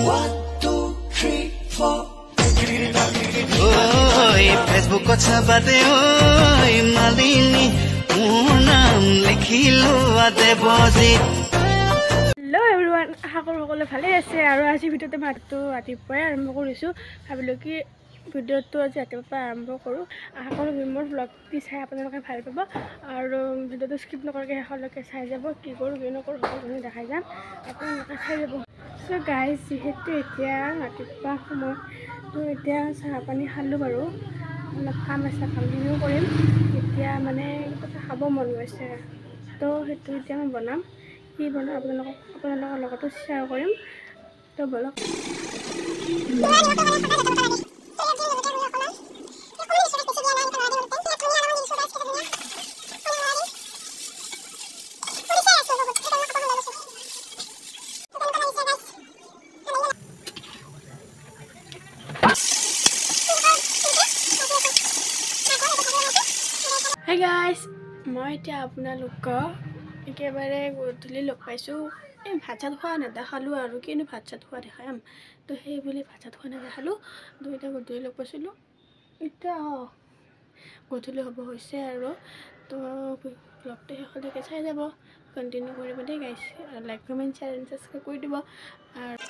1 2 3 4 ओय फेसबुक छापाते ओय मालिनी मोर नाम लिखिलो आते बजी हेलो एवरीवन आशा कৰো সকলো ভালে আছে আৰু আজি ভিডিওতে মাত্ৰ ৰাতিপুৱাই আৰম্ভ কৰিছো ভাবিলো কি ভিডিওটো আজি ৰাতিপুৱা আৰম্ভ কৰো আশা কৰো মোৰ ব্লগটি চাই আপোনালোকে ভাল পাব আৰু ভিডিওটো স্কিপ নকৰাকৈ শেষলৈকে চাই যাব কি কৰো কি নকৰো সকলোখিনি দেখাই যাম আপোনালোকে চাই যাব সো গাইজ যেহেতু এতিয়া ৰাতিপুৱা সময় তো এতিয়া চাহ পানী খালো বাৰু অলপ কাম আছে কামখিনিও কৰিম এতিয়া মানে কিবা খাব মন গৈছে তো সেইটো এতিয়া মই বনাম কি বনাম আপোনালোকৰ লগতো শ্বেয়াৰ কৰিম তো বলক Hey guys, মই এতিয়া আপোনালোকক একেবাৰে গধূলি লগ পাইছোঁ এই ভাত চাত খোৱা নেদেখালোঁ আৰু কিনো ভাত চাত খোৱা দেখাম তো সেই বুলি ভাত চাত খোৱা নেদেখালোঁ তো এতিয়া গধূলি লগ পাইছিলোঁ এতিয়া গধূলি হ'ব হৈছে আৰু তো ব্লগটো শেষলৈকে চাই যাব কণ্টিনিউ কৰিব দেই গাইছ like comment share and subscribe কৰি দিব আৰু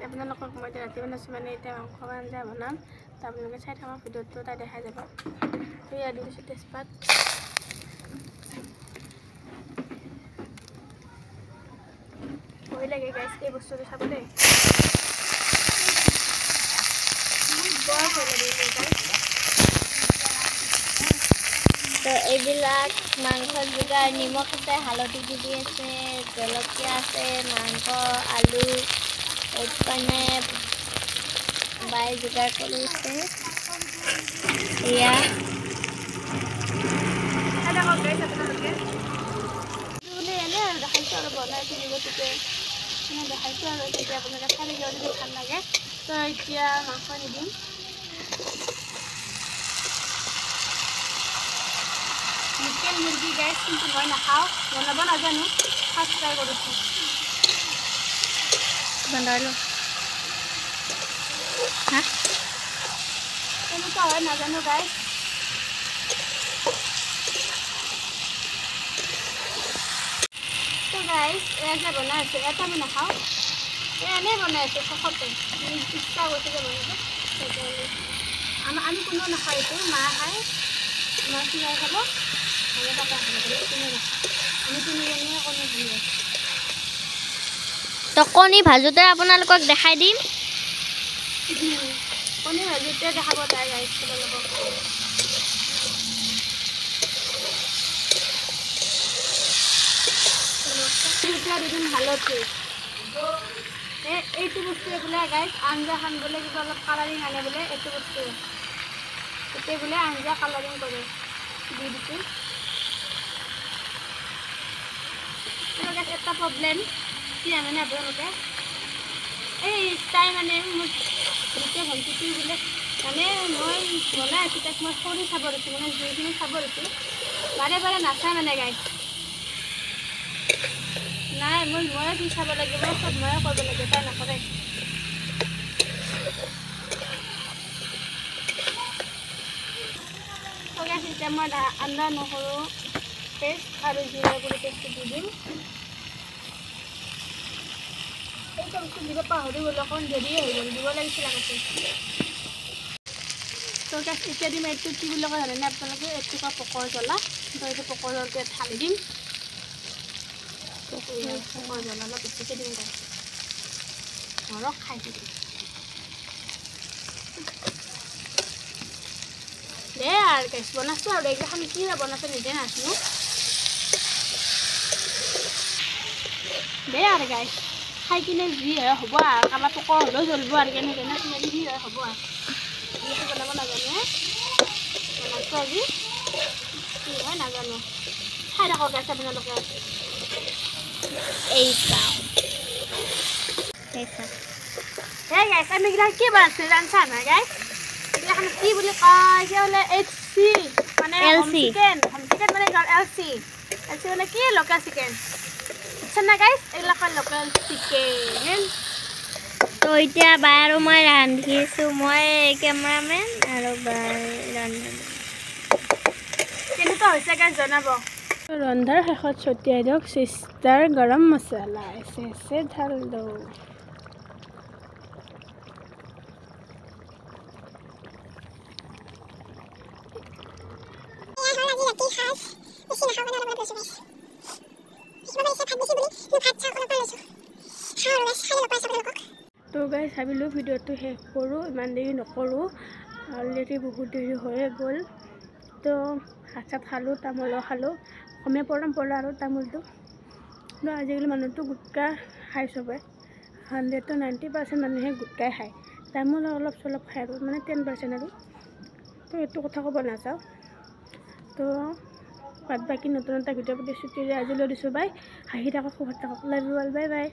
আপোনালোকক মই এতিয়া ৰাতি বনাইছোঁ মানে এতিয়া মাংস আঞ্জা বনাম তো আপোনালোকে চাই থাকক ভিডিঅ'টো তাই দেখাই যাব তো ইয়াত দি দিছোঁ তেজপাত ভয় লাগে গাইছ এই বস্তুটো চাব দেই বৰ ভয় লাগে গাইছ তো এইবিলাক মাংসৰ যোগাৰ নিমখ আছে হালধি দি আছে জলকীয়া আছে মাংস আলু এইকাৰণে বাই যোগাৰ কৰিছে এয়া এনে দেখাইছোঁ আৰু বনাই কিনি গতিকে এনে দেখাইছোঁ আৰু তেতিয়া আপোনালোকে খাই থাকিব যদি ভাল লাগে তো এতিয়া মাংস নিদিম লোকেল মুৰ্গী গাইছ কিন্তু মই নাখাওঁ বনাব নাজানো ফাৰ্ষ্ট ট্ৰাই কৰিছোঁ বনাই লওঁ হা কেনেকুৱা হয় নাজানো গাইছ তো গাইছ এয়া যে বনাই আছোঁ এটা আমি নাখাওঁ এনেই বনাই আছোঁ চখতে ইচ্ছা গৈছে যে বনাব আমি কোনো নাখাওঁ এইটো মা খায় মা চিনাই খাব আমি পাপা খাব কোনো নাখাওঁ আমি তিনিজনীয়ে কণী ভাঙি আছোঁ তো কণী ভাজোতে আপোনালোকক দেখাই দিম কণী ভাজোতে দেখাব তাই গাইছ আপোনালোকক এতিয়া দুদিন হালধি এইটো বস্তুৱে বোলে গাইছ আঞ্জাখন বোলে কিবা অলপ কালাৰিং আনে বোলে এইটো বস্তুৱে এতিয়া বোলে আঞ্জা কালাৰিং কৰে দি দিছোঁ এটা প্ৰব্লেম কি জানেনে আপোনালোকে এই তাই মানে মোৰ গোটেই ভণ্টিটো বোলে মানে মই বনাই আছোঁ তাক মই খৰি চাব দিছোঁ মানে জুইখিনি চাব দিছোঁ বাৰে বাৰে নাচায় মানে গাইছ নাই ময়ে জুই চাব লাগিব চব ময়ে কৰিব লাগিব তাই নকৰে এতিয়া মই আদা নহৰু পেষ্ট আৰু জিৰা গুড়ি পেষ্টটো দি দিম এই চবটো দিব পাহৰি গ'লো অকণ দেৰি হৈ গ'ল দিব লাগিছিল আগতে তো এতিয়া দিম এইটো কি বুলি কয় জানেনে আপোনালোকে এটুকুৰা পকৰ জ্বলা তো এইটো পকৰ জ্বলাটো ইয়াত ঢালি দিম পকৰ জ্বলা অলপ বেছিকৈ দিম নৰক খাই দিম দে আৰু গাইছ বনাইছোঁ আৰু এইকেইখন কি বনাইছোঁ নিজে নাজানো দে আৰু গাইছ খাই কিনে যি হয় হ'ব আৰু কাৰোবাৰ পকৰ হ'লেও জ্বলিব আৰু কেনেকৈ নাচিলে যি হয় হ'ব আৰু যিহেতু বনাব নাজানো বনাইছোঁ আজি কি হয় নাজানো খাই থাকক গাইছ আপোনালোকে এই চাওঁ Hey guys, আমি কি বানাইছো জানছা না গাইস এইগিলাখান কি বুলি কয় এতিয়া হ'লে HC মানে LC চিকেন মানে LC মানে কি লোকেল চিকেন আচ্ছা না গাইজ এইগিলা কয় লোকেল চিকেন তো এতিয়া বাই আৰু মই ৰান্ধিছোঁ মই কেমেৰামেন আৰু বাই ৰান্ধি কেনেকুৱা হৈছে গাইজ জনাব ৰন্ধাৰ শেষত ছটিয়াই দিয়ক চিষ্টাৰ গৰম মছলা এছে ঢাল দিওঁ তো গাইজ ভাবিলোঁ ভিডিঅ'টো শেষ কৰোঁ ইমান দেৰি নকৰোঁ অলৰেডি বহুত দেৰি হৈয়ে গ'ল তো ভাত চাত খালোঁ তামোলো খালোঁ অসমীয়া পৰম্পৰা আৰু তামোলটো তো আজিকালি মানুহটো গুটকা খাই চবে 100-90% মানুহে গুটকাই খায় তামোল অলপ চলপ খায় আৰু মানে 10% আৰু তো এইটো কথা ক'ব নাযাওঁ তো বাদ বাকী নতুন এটা ভিডিঅ' প্ৰতি ছুটি আজিলৈ দিছোঁ বাই হাঁহি থাকক সুখত থাকক love you all bye bye